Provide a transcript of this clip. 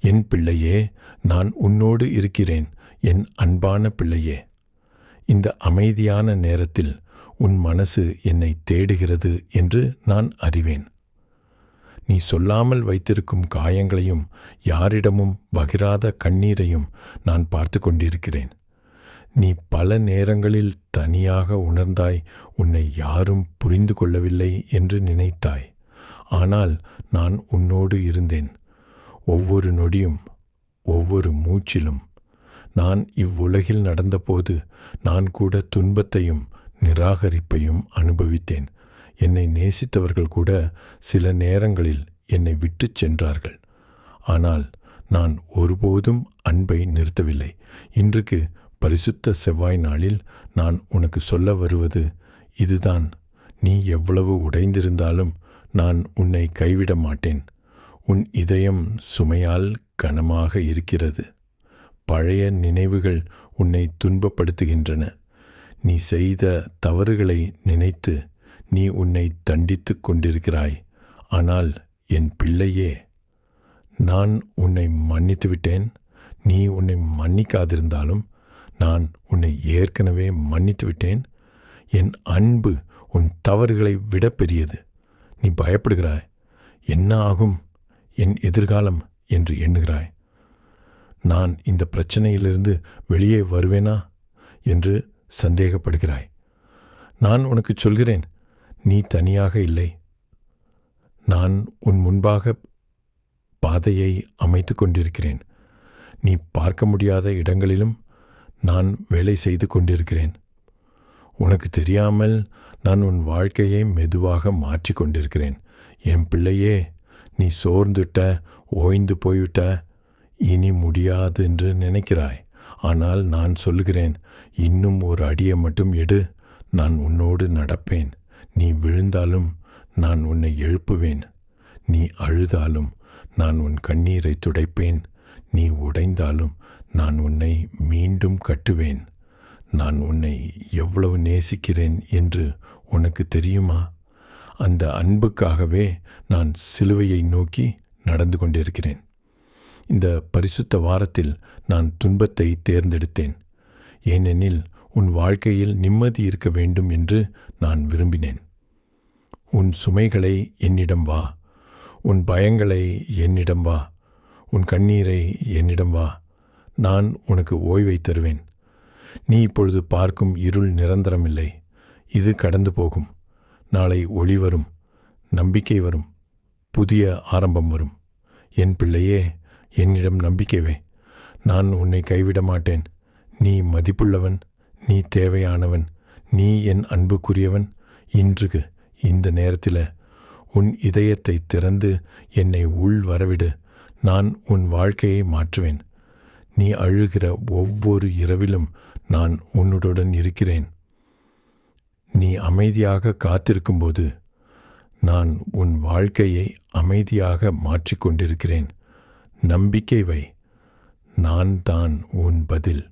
என் பிள்ளையே, நான் உன்னோடு இருக்கிறேன், என் அன்பான பிள்ளையே. இந்த அமைதியான நேரத்தில் உன் மனசு என்னை தேடுகிறது என்று நான் அறிவேன். நீ சொல்லாமல் வைத்திருக்கும் காயங்களையும் யாரிடமும் பகிராத கண்ணீரையும் நான் பார்த்து கொண்டிருக்கிறேன். நீ பல நேரங்களில் தனியாக உணர்ந்தாய், உன்னை யாரும் புரிந்து கொள்ளவில்லை என்று நினைத்தாய். ஆனால் நான் உன்னோடு இருந்தேன். ஒவ்வொரு நொடியும், ஒவ்வொரு மூச்சிலும். நான் இவ்வுலகில் நடந்தபோது நான் கூட துன்பத்தையும் நிராகரிப்பையும் அனுபவித்தேன். என்னை நேசித்தவர்கள் கூட சில நேரங்களில் என்னை விட்டுச் சென்றார்கள். ஆனால் நான் ஒருபோதும் அன்பை நிறுத்தவில்லை. இன்றைக்கு பரிசுத்த செவ்வாய் நாளில் நான் உனக்கு சொல்ல வருவது இதுதான். நீ எவ்வளவு உடைந்திருந்தாலும் நான் உன்னை கைவிட மாட்டேன். உன் இதயம் சுமையால் கனமாக இருக்கிறது. பழைய நினைவுகள் உன்னை துன்பப்படுத்துகின்றன. நீ செய்த தவறுகளை நினைத்து நீ உன்னை தண்டித்து கொண்டிருக்கிறாய். ஆனால் என் பிள்ளையே, நான் உன்னை மன்னித்து விட்டேன். நீ உன்னை மன்னிக்காதிருந்தாலும் நான் உன்னை ஏற்கனவே மன்னித்து விட்டேன். என் அன்பு உன் தவறுகளை விட பெரியது. நீ பயப்படுகிறாய். என்ன ஆகும் என் எதிர்காலம் என்று எண்ணுகிறாய். நான் இந்த பிரச்சனையிலிருந்து வெளியே வருவேனா என்று சந்தேகப்படுகிறாய். நான் உனக்கு சொல்கிறேன், நீ தனியாக இல்லை. நான் உன் முன்பாக பாதையை அமைத்து கொண்டிருக்கிறேன். நீ பார்க்க முடியாத இடங்களிலும் நான் வேலை செய்து கொண்டிருக்கிறேன். உனக்கு தெரியாமல் நான் உன் வாழ்க்கையை மெதுவாக மாற்றி கொண்டிருக்கிறேன். என் பிள்ளையே, நீ சோர்ந்துட்ட, ஓய்ந்து போய்விட்ட, இனி முடியாது என்று நினைக்கிறாய். ஆனால் நான் சொல்லுகிறேன், இன்னும் ஒரு அடியை மட்டும் எடு. நான் உன்னோடு நடப்பேன். நீ விழுந்தாலும் நான் உன்னை எழுப்புவேன். நீ அழுதாலும் நான் உன் கண்ணீரை துடைப்பேன். நீ உடைந்தாலும் நான் உன்னை மீண்டும் கட்டுவேன். நான் உன்னை எவ்வளவு நேசிக்கிறேன் என்று உனக்கு தெரியுமா? அந்த அன்புக்காகவே நான் சிலுவையை நோக்கி நடந்து கொண்டிருக்கிறேன். இந்த பரிசுத்த வாரத்தில் நான் துன்பத்தை தேர்ந்தெடுத்தேன். ஏனெனில் உன் வாழ்க்கையில் நிம்மதி இருக்க வேண்டும் என்று நான் விரும்பினேன். உன் சுமைகளை என்னிடம் வா. உன் பயங்களை என்னிடம் வா. உன் கண்ணீரை என்னிடம் வா. நான் உனக்கு ஓய்வை தருவேன். நீ இப்பொழுது பார்க்கும் இருள் நிரந்தரமில்லை. இது கடந்து போகும். நாளை ஒளி வரும், நம்பிக்கை வரும், புதிய ஆரம்பம் வரும். என் பிள்ளையே, என்னிடம் நம்பிக்கை வை. நான் உன்னை கைவிட மாட்டேன். நீ மதிப்புள்ளவன், நீ தேவையானவன், நீ என் அன்புக்குரியவன். இன்று இந்த நேரத்தில் உன் இதயத்தை திறந்து என்னை உள் வரவிடு. நான் உன் வாழ்க்கையை மாற்றுவேன். நீ அழுகிற ஒவ்வொரு இரவிலும் நான் உன்னுடன் இருக்கிறேன். நீ அமைதியாக காத்திருக்கும்போது நான் உன் வாழ்க்கையை அமைதியாக மாற்றிக்கொண்டிருக்கிறேன். நம்பிக்கை வை. நான் தான் உன் பதில்.